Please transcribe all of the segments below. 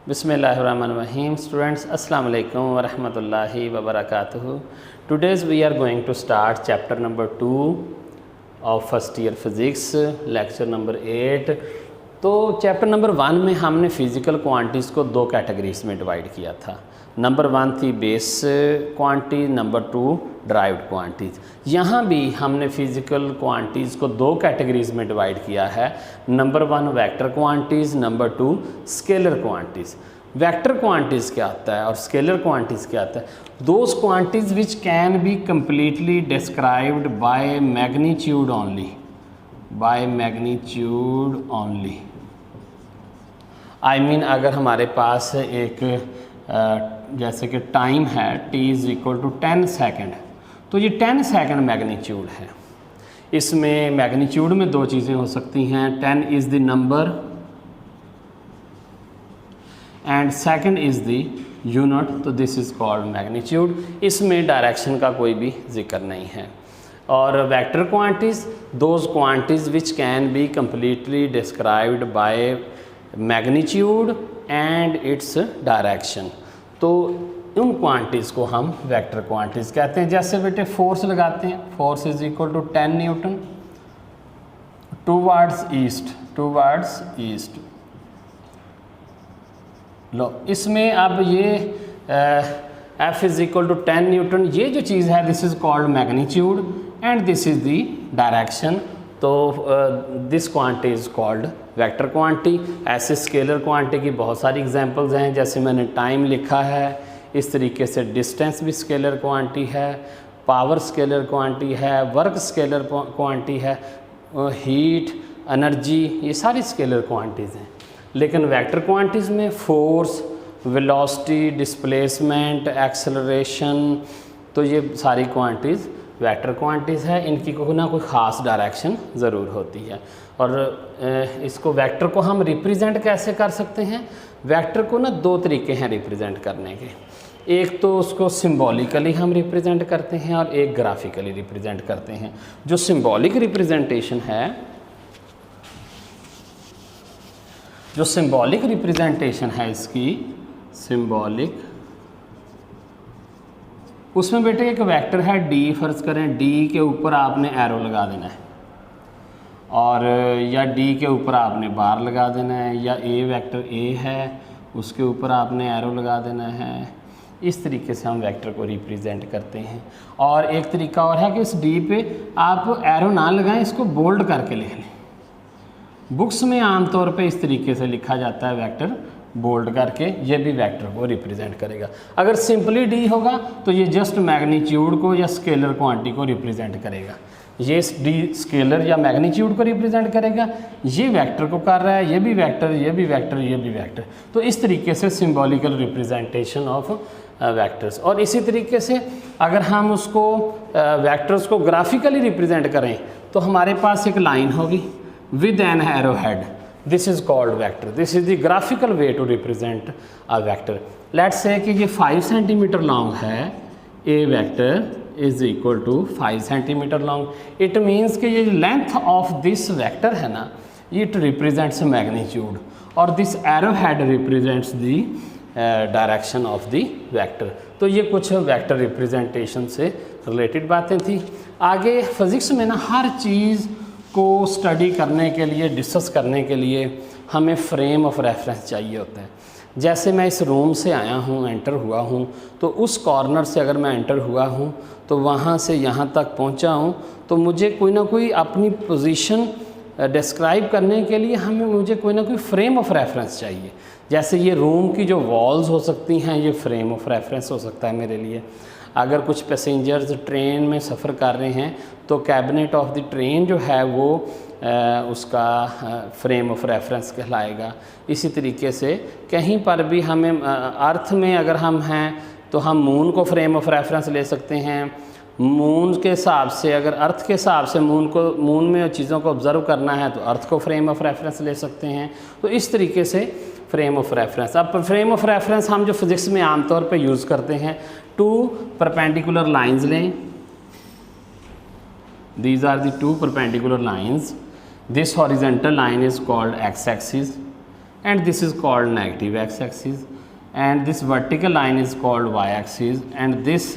Bismillahirrahmanirrahim. Students, Assalamu alaikum wa rahmatullahi wa barakatuhu. Today we are going to start chapter number 2 of first year physics, lecture number 8. तो chapter number 1 में हमने physical quantities को दो categories में divide किया था। Number 1 थी base quantities, number 2 derived quantities. यहाँ भी हमने फिज़िकल क्वांटिटीज़ को दो कैटेगरीज में डिवाइड किया है। Number 1 vector quantities, number 2 scalar quantities. Vector quantities क्या आता है और स्केलर क्वांटिटीज़ क्या आता है? Those quantities which can be completely described by magnitude only, by magnitude only. I mean अगर हमारे पास एक जैसे कि टाइम है t is equal to 10 second, तो ये 10 सेकेंड मैग्नीट्यूड है। इसमें मैग्नीट्यूड में दो चीज़ें हो सकती हैं, 10 is the number and second is the unit, तो दिस इज़ कॉल्ड मैग्नीट्यूड। इसमें डायरेक्शन का कोई भी जिक्र नहीं है। और vector quantities, those quantities which can be completely described by magnitude and its direction, तो उन क्वांटिटीज़ को हम वेक्टर क्वांटिटीज़ कहते हैं। जैसे बेटे फोर्स लगाते हैं, force is equal to 10 newton towards east. लो, इसमें अब ये F is equal to 10 newton, ये जो चीज़ है this is called magnitude and this is the direction, तो this quantity is called vector quantity. ऐसे स्केलर क्वांटिटी की बहुत सारी एग्जांपल्स हैं, जैसे मैंने टाइम लिखा है, इस तरीके से डिस्टेंस भी स्केलर क्वांटिटी है, पावर स्केलर क्वांटिटी है, वर्क स्केलर क्वांटिटी है, हीट, एनर्जी, ये सारी स्केलर क्वांटिटीज़ हैं। लेकिन वेक्टर क्वांटिटीज़ में फोर्स, वेलोसिटी, डिस्प्लेसमेंट, एक्सेलरेशन, तो ये सारी क्वांटिटीज़ वेक्टर क्वांटिटीज़ है। इनकी कोई ना कोई ख़ास डायरेक्शन ज़रूर होती है। और इसको वेक्टर को हम रिप्रेजेंट कैसे कर सकते हैं? वेक्टर को ना दो तरीके हैं रिप्रेजेंट करने के। एक तो उसको सिंबॉलिकली हम रिप्रेजेंट करते हैं और एक ग्राफिकली रिप्रेजेंट करते हैं। जो सिंबॉलिक रिप्रेजेंटेशन है, जो सिंबॉलिक रिप्रेजेंटेशन है इसकी सिंबॉलिक, उसमें बेटे एक वेक्टर है d, फर्ज करें d के ऊपर आपने एरो लगा देना है, और या d के ऊपर आपने बार लगा देना है, या a वेक्टर a है उसके ऊपर आपने एरो लगा देना है। इस तरीके से हम वेक्टर को रिप्रेजेंट करते हैं। और एक तरीका और है कि इस d पे आप एरो ना लगाएं, इसको बोल्ड करके लिख लें। बुक्स में आमतौर पे इस तरीके से लिखा जाता है वेक्टर बोल्ड करके, ये भी वेक्टर को रिप्रेजेंट करेगा। अगर सिंपली डी होगा तो ये जस्ट मैग्नीट्यूड को या स्केलर क्वांटिटी को रिप्रेजेंट करेगा। ये डी स्केलर या मैग्नीट्यूड को रिप्रेजेंट करेगा, ये वेक्टर को कर रहा है, ये भी वेक्टर, ये भी वेक्टर, ये भी वेक्टर। तो इस तरीके से सिंबॉलिकल रिप्रेजेंटेशन ऑफ वेक्टर्स। और इसी तरीके से अगर हम उसको वेक्टर्स को ग्राफिकली रिप्रेजेंट करें तो हमारे पास एक लाइन होगी with an arrowhead, this is called vector, this is the graphical way to represent a vector. Let's say कि ये 5 सेंटीमीटर लॉन्ग है, a vector is equal to 5 centimetre long. it means कि ये length of this vector है ना, it represents magnitude और this arrowhead represents the direction of the vector। तो ये कुछ वेक्टर रिप्रेजेंटेशन से रिलेटेड बातें थी। आगे फिज़िक्स में ना हर चीज़ को स्टडी करने के लिए, डिस्कस करने के लिए हमें फ्रेम ऑफ रेफरेंस चाहिए होता है। जैसे मैं इस रूम से आया हूँ, एंटर हुआ हूँ, तो उस कॉर्नर से अगर मैं एंटर हुआ हूँ तो वहाँ से यहाँ तक पहुँचा हूँ, तो मुझे कोई ना कोई अपनी पोजीशन डिस्क्राइब करने के लिए मुझे कोई ना कोई फ्रेम ऑफ रेफरेंस चाहिए। जैसे ये रूम की जो वॉल्स हो सकती हैं, ये फ्रेम ऑफ रेफरेंस हो सकता है मेरे लिए। अगर कुछ पैसेंजर्स ट्रेन में सफ़र कर रहे हैं तो कैबिनेट ऑफ द ट्रेन जो है वो उसका फ्रेम ऑफ रेफरेंस कहलाएगा। इसी तरीके से कहीं पर भी हमें अर्थ में अगर हम हैं तो हम मून को फ्रेम ऑफ रेफरेंस ले सकते हैं। मून के हिसाब से, अगर अर्थ के हिसाब से मून में चीज़ों को ऑब्ज़र्व करना है तो अर्थ को फ्रेम ऑफ रेफरेंस ले सकते हैं। तो इस तरीके से फ्रेम ऑफ रेफरेंस। अब फ्रेम ऑफ रेफरेंस हम जो फिज़िक्स में आमतौर पे यूज़ करते हैं, 2 परपेंडिकुलर लाइंस लें, these are the 2 perpendicular lines, this horizontal line is called x axis and this is called negative x-axis, and this vertical line is called y-axis, and this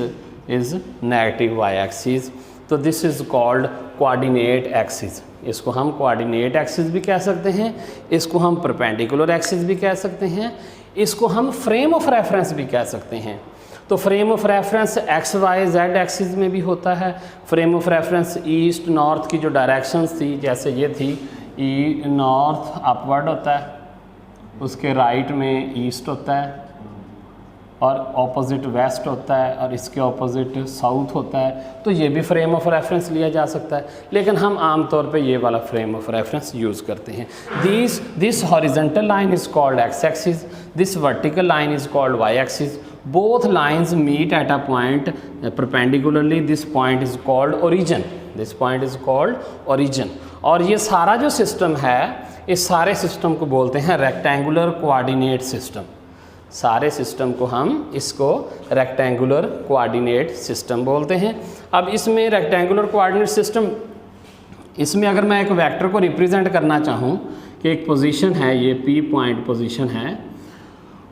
is negative y-axis. तो this is called coordinate axis. इसको हम coordinate axis भी कह सकते हैं, इसको हम perpendicular axis भी कह सकते हैं, इसको हम frame of reference भी कह सकते हैं। तो frame of reference X Y Z axis में भी होता है। Frame of reference east north की जो डायरेक्शंस थी, जैसे ये थी ई नॉर्थ अपवर्ड होता है, उसके राइट में ईस्ट होता है, और ऑपोजिट वेस्ट होता है, और इसके ऑपोजिट साउथ होता है। तो ये भी फ्रेम ऑफ रेफरेंस लिया जा सकता है, लेकिन हम आमतौर पे ये वाला फ्रेम ऑफ रेफरेंस यूज़ करते हैं। This horizontal line is called X axis, this vertical line is called Y axis. Both lines meet at a point perpendicularly. This point is called origin. This point is called origin. और ये सारा जो system है, इस सारे system को बोलते हैं रेक्टेंगुलर कोऑर्डिनेट सिस्टम। सारे सिस्टम को हम इसको रेक्टेंगुलर कोऑर्डिनेट सिस्टम बोलते हैं। अब इसमें रेक्टेंगुलर कोऑर्डिनेट सिस्टम, इसमें अगर मैं एक वेक्टर को रिप्रेजेंट करना चाहूँ कि एक पोजीशन है, ये P पॉइंट पोजीशन है,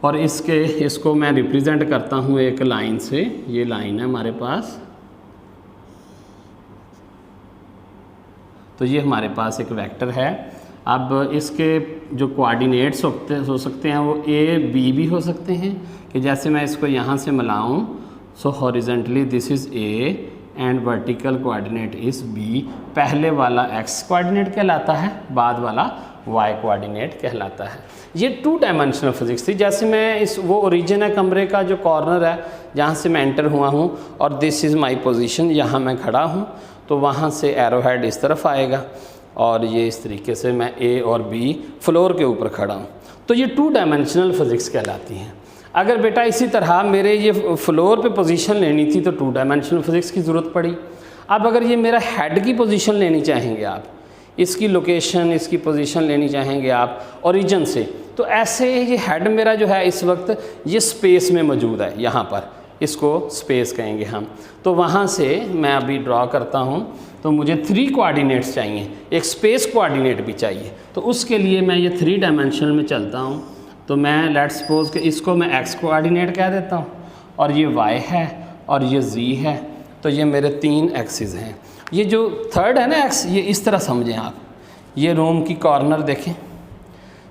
और इसको मैं रिप्रेजेंट करता हूँ एक लाइन से। ये लाइन है हमारे पास, तो ये हमारे पास एक वेक्टर है। अब इसके जो कोऑर्डिनेट्स हो सकते हैं वो ए बी भी हो सकते हैं, कि जैसे मैं इसको यहाँ से मिलाऊँ, so horizontally this is A and vertical coordinate is B. पहले वाला एक्स कोऑर्डिनेट कहलाता है, बाद वाला वाई कोऑर्डिनेट कहलाता है। ये 2 डायमेंशनल फिजिक्स थी। जैसे मैं वो ओरिजिन है कमरे का, जो कॉर्नर है जहाँ से मैं एंटर हुआ हूँ, और दिस इज़ माय पोजीशन, यहाँ मैं खड़ा हूँ, तो वहाँ से एरो हेड इस तरफ आएगा, और ये इस तरीके से मैं ए और बी फ्लोर के ऊपर खड़ा हूँ। तो ये 2 डायमेंशनल फिजिक्स कहलाती हैं। अगर बेटा इसी तरह मेरे ये फ्लोर पे पोजीशन लेनी थी, तो 2 डायमेंशनल फिजिक्स की ज़रूरत पड़ी। अब अगर ये मेरा हेड की पोजीशन लेनी चाहेंगे आप, इसकी लोकेशन, इसकी पोजीशन लेनी चाहेंगे आप ओरिजिन से, तो ऐसे ये हेड मेरा जो है इस वक्त ये स्पेस में मौजूद है, यहाँ पर इसको स्पेस कहेंगे हम। तो वहाँ से मैं अभी ड्रॉ करता हूँ, तो मुझे 3 कोऑर्डिनेट्स चाहिए, एक स्पेस कोऑर्डिनेट भी चाहिए। तो उसके लिए मैं ये 3 डायमेंशनल में चलता हूँ। तो मैं लेट्स सपोज कि इसको मैं एक्स कोऑर्डिनेट कह देता हूँ, और ये वाई है, और ये जी है। तो ये मेरे 3 एक्सिस हैं। ये जो थर्ड है ना एक्स, ये इस तरह समझें आप, ये रूम की कॉर्नर देखें,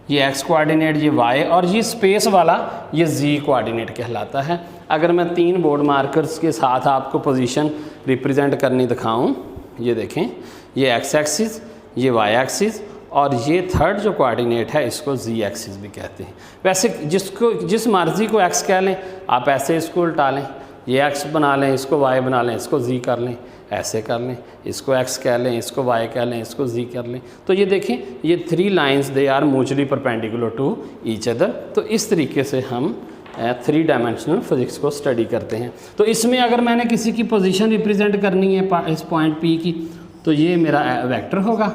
ये एक्स कोऑर्डिनेट, ये वाई, और ये स्पेस वाला ये जी कोऑर्डिनेट कहलाता है। अगर मैं 3 बोर्ड मार्कर्स के साथ आपको पोजीशन रिप्रेजेंट करनी दिखाऊं, ये देखें, ये एक्स एक्सिस, ये वाई एक्सिस, और ये थर्ड जो कोऑर्डिनेट है इसको जी एक्सिस भी कहते हैं। वैसे जिस मर्ज़ी को एक्स कह लें आप, ऐसे इसको उल्टा लें, ये एक्स बना लें, इसको वाई बना लें, इसको जी कर लें, ऐसे कर लें, इसको एक्स कह लें, इसको वाई कह लें, इसको जी कर लें। तो ये देखें, ये 3 lines they are mutually perpendicular to each other. तो इस तरीके से हम 3 डायमेंशनल फिजिक्स को स्टडी करते हैं। तो इसमें अगर मैंने किसी की पोजीशन रिप्रेजेंट करनी है इस पॉइंट पी की, तो ये मेरा वेक्टर होगा।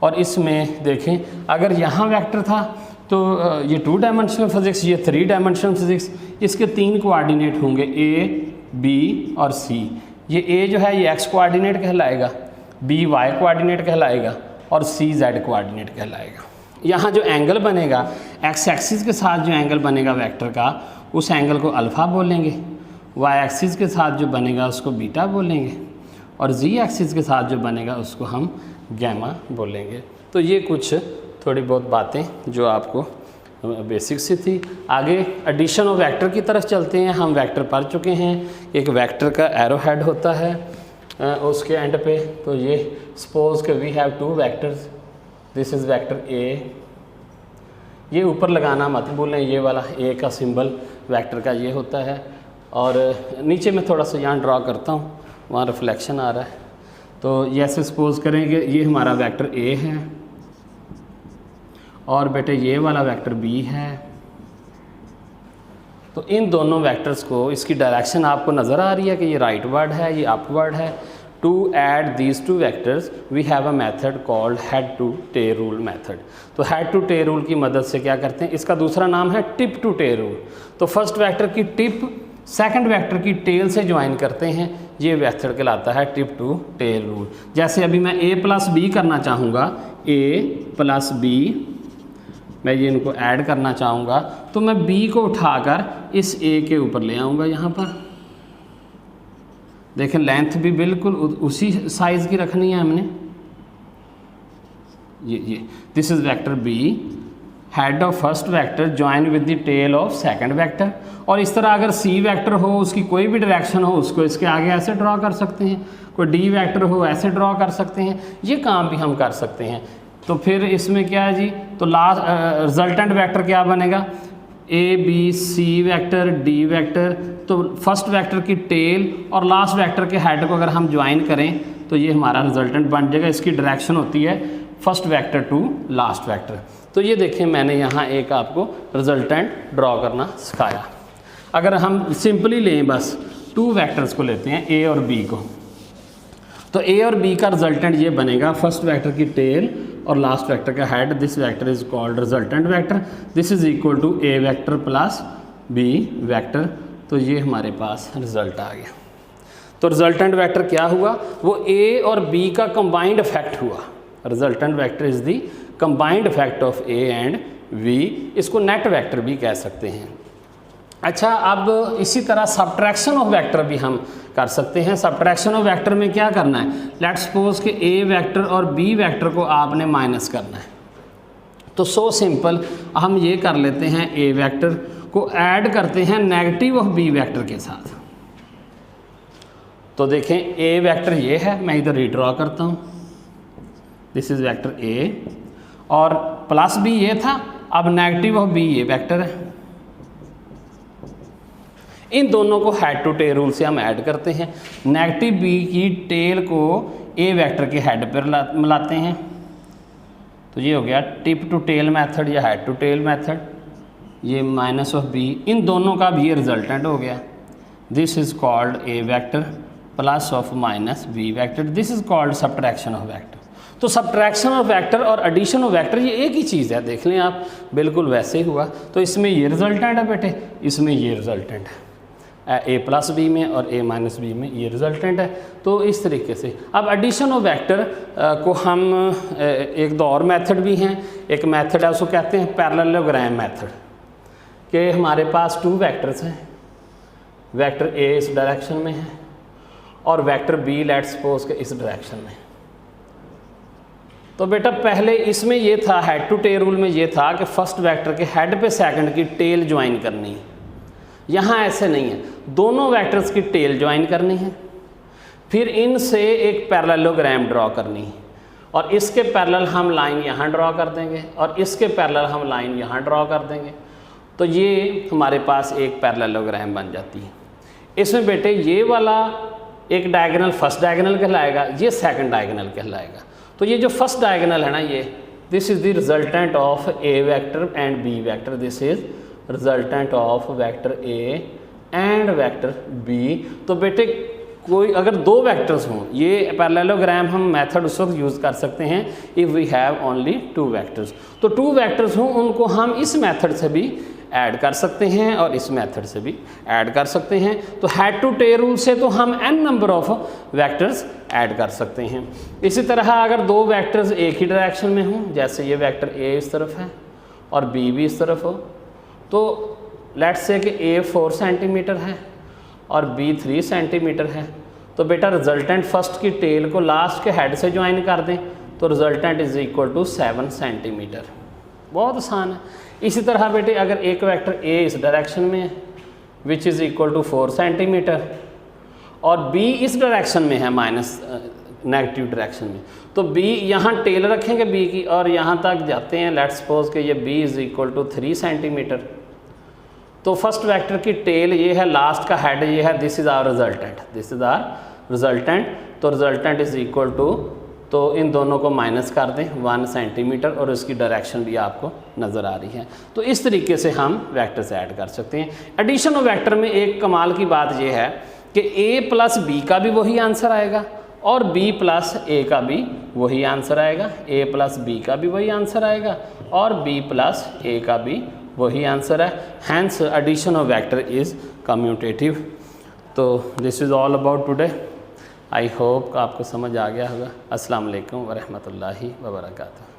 और इसमें देखें, अगर यहाँ वेक्टर था तो ये 2 डायमेंशनल फिजिक्स, ये 3 डायमेंशनल फिजिक्स। इसके 3 कोऑर्डिनेट होंगे, ए बी और सी। ये ए जो है ये एक्स कोऑर्डिनेट कहलाएगा, बी वाई कोऑर्डिनेट कहलाएगा, और सी जेड कोऑर्डिनेट कहलाएगा। यहाँ जो एंगल बनेगा एक्स एक्सिस के साथ, जो एंगल बनेगा वेक्टर का, उस एंगल को अल्फ़ा बोलेंगे। वाई एक्सिस के साथ जो बनेगा उसको बीटा बोलेंगे, और जी एक्सिस के साथ जो बनेगा उसको हम गैमा बोलेंगे। तो ये कुछ थोड़ी बहुत बातें जो आपको बेसिक सी थी। आगे एडिशन ऑफ वेक्टर की तरफ चलते हैं। हम वेक्टर पढ़ चुके हैं। एक वेक्टर का एरो हेड होता है उसके एंड पे। तो ये सपोज के we have 2 vectors, this is vector A. ये ऊपर लगाना मत भूलें, ये वाला ए का सिंबल वेक्टर का ये होता है। और नीचे मैं थोड़ा सा यहाँ ड्रॉ करता हूँ, वहाँ रिफ्लेक्शन आ रहा है। तो ये ऐसे सपोज करेंगे ये हमारा वेक्टर ए है, और बेटे ये वाला वेक्टर बी है। तो इन दोनों वेक्टर्स को, इसकी डायरेक्शन आपको नज़र आ रही है कि ये राइटवर्ड है, ये अपवर्ड है। To add these 2 vectors we have a method called head to tail rule method. तो हेड टू टेल रूल की मदद से क्या करते हैं, इसका दूसरा नाम है टिप टू टेल रूल। तो फर्स्ट वेक्टर की टिप सेकंड वेक्टर की टेल से ज्वाइन करते हैं, ये मेथड कहलाता है टिप टू टेल रूल। जैसे अभी मैं a प्लस बी करना चाहूँगा, a प्लस बी मैं ये इनको ऐड करना चाहूँगा तो मैं b को उठाकर इस a के ऊपर ले आऊँगा। यहाँ पर देखें लेंथ भी बिल्कुल उसी साइज़ की रखनी है हमने। ये this is vector b, head of first vector join with the tail of second vector. और इस तरह अगर c वेक्टर हो, उसकी कोई भी डायरेक्शन हो, उसको इसके आगे ऐसे ड्रॉ कर सकते हैं। कोई d वेक्टर हो ऐसे ड्रॉ कर सकते हैं। ये काम भी हम कर सकते हैं। तो फिर इसमें क्या है जी, तो लास्ट रिजल्टेंट वेक्टर क्या बनेगा, a b c vector d vector. तो फर्स्ट वेक्टर की टेल और लास्ट वेक्टर के हेड को अगर हम ज्वाइन करें तो ये हमारा रिजल्टेंट बन जाएगा। इसकी डायरेक्शन होती है first vector to last vector. तो ये देखें मैंने यहाँ एक आपको रिजल्टेंट ड्रॉ करना सिखाया। अगर हम सिंपली लें, बस 2 वेक्टर्स को लेते हैं a और b को, तो a और b का रिजल्टेंट ये बनेगा फर्स्ट वेक्टर की टेल और लास्ट वेक्टर का head. This vector is called resultant vector. This is equal to a vector plus b vector. तो ये हमारे पास रिजल्ट आ गया। तो रिजल्टेंट वेक्टर क्या हुआ, वो a और b का कंबाइंड इफेक्ट हुआ। Resultant vector is the combined effect of a and v। इसको नेट वेक्टर भी कह सकते हैं। अच्छा, अब इसी तरह सब्ट्रैक्शन ऑफ वेक्टर भी हम कर सकते हैं। सब्ट्रैक्शन ऑफ वेक्टर में क्या करना है, लेट्स सपोज कि a वेक्टर और b वेक्टर को आपने माइनस करना है। तो सो सिंपल, हम ये कर लेते हैं, a वेक्टर को ऐड करते हैं नेगेटिव ऑफ b वेक्टर के साथ। तो देखें a वेक्टर ये है, मैं इधर रीड्रॉ करता हूँ, दिस इज वेक्टर a, और प्लस b ये था, अब नेगेटिव ऑफ b ये वेक्टर है। इन दोनों को हेड टू टेल रूल से हम ऐड करते हैं। नेगेटिव b की टेल को a वेक्टर के हेड पर मिलाते हैं। तो ये हो गया टिप टू टेल मेथड या हेड टू टेल मेथड। ये माइनस ऑफ b, इन दोनों का भी रिजल्टेंट हो गया। This is called a vector plus of minus b vector. This is called subtraction of vector. तो सब्ट्रैक्शन ऑफ वेक्टर और addition of vector ये एक ही चीज़ है, देख लें आप, बिल्कुल वैसे ही हुआ। तो इसमें ये रिजल्टेंट है बेटे, इसमें ये रिजल्टेंट है, a प्लस बी में और a माइनस बी में ये रिजल्टेंट है। तो इस तरीके से अब एडिशन ऑफ वेक्टर को हम एक दो और मेथड भी हैं। एक मेथड है उसको कहते हैं पैरेललोग्राम मेथड, कि हमारे पास 2 वेक्टर्स हैं, वेक्टर a इस डायरेक्शन में है और वेक्टर b लेट्स सपोज के इस डायरेक्शन में। तो बेटा पहले इसमें ये था, हेड टू टेल रूल में ये था कि फर्स्ट वेक्टर के हेड पे सेकंड की टेल ज्वाइन करनी है। यहाँ ऐसे नहीं है, दोनों वेक्टर्स की टेल ज्वाइन करनी है, फिर इनसे एक पैरेललोग्राम ड्रॉ करनी है, और इसके पैरेलल हम लाइन यहाँ ड्रॉ कर देंगे और इसके पैरेलल हम लाइन यहाँ ड्रॉ कर देंगे। तो ये हमारे पास एक पैरेललोग्राम बन जाती है। इसमें बेटे ये वाला एक डायगोनल फर्स्ट डायगोनल कहलाएगा, ये सेकंड डायगोनल कहलाएगा। तो ये जो फर्स्ट डायगोनल है ना, ये this is the resultant of a vector and b vector. This is resultant of vector a and vector b। तो बेटे कोई अगर 2 वेक्टर्स हों, ये पैरेललोग्राम हम मेथड उस वक्त यूज़ कर सकते हैं if we have only 2 vectors. तो 2 वेक्टर्स हों, उनको हम इस मेथड से भी ऐड कर सकते हैं और इस मेथड से भी ऐड कर सकते हैं। तो हेड टू टेल रूल से तो हम n number of vectors add कर सकते हैं। इसी तरह अगर 2 वेक्टर्स एक ही डायरेक्शन में हों, जैसे ये वेक्टर a इस तरफ है और b भी इस तरफ हो, तो लेट्स से कि a 4 सेंटीमीटर है और b 3 सेंटीमीटर है, तो बेटा रिजल्टेंट फर्स्ट की टेल को लास्ट के हेड से ज्वाइन कर दें, तो resultant is equal to 7 centimetre. बहुत आसान है। इसी तरह बेटे अगर एक वेक्टर a इस डायरेक्शन में है which is equal to 4 centimetre और b इस डायरेक्शन में है माइनस नेगेटिव डायरेक्शन में, तो b यहाँ टेल रखेंगे b की और यहाँ तक जाते हैं, लेट्स सपोज कि ये b is equal to 3 centimetre. तो फर्स्ट वेक्टर की टेल ये है, लास्ट का हेड ये है, this is our resultant, this is our resultant. तो रिजल्टेंट इज़ इक्वल टू, तो इन दोनों को माइनस कर दें 1 सेंटीमीटर और उसकी डायरेक्शन भी आपको नज़र आ रही है। तो इस तरीके से हम वेक्टर्स ऐड कर सकते हैं। एडिशन ऑफ वेक्टर में एक कमाल की बात यह है कि a प्लस b का भी वही आंसर आएगा और b प्लस a का भी वही आंसर आएगा, a प्लस b का भी वही आंसर आएगा और b प्लस a का भी वही आंसर है। Hence addition of vector is commutative. तो this is all about today. I hope आपको समझ आ गया होगा। अस्सलाम वालेकुम व रहमतुल्लाहि व बरकातुहू।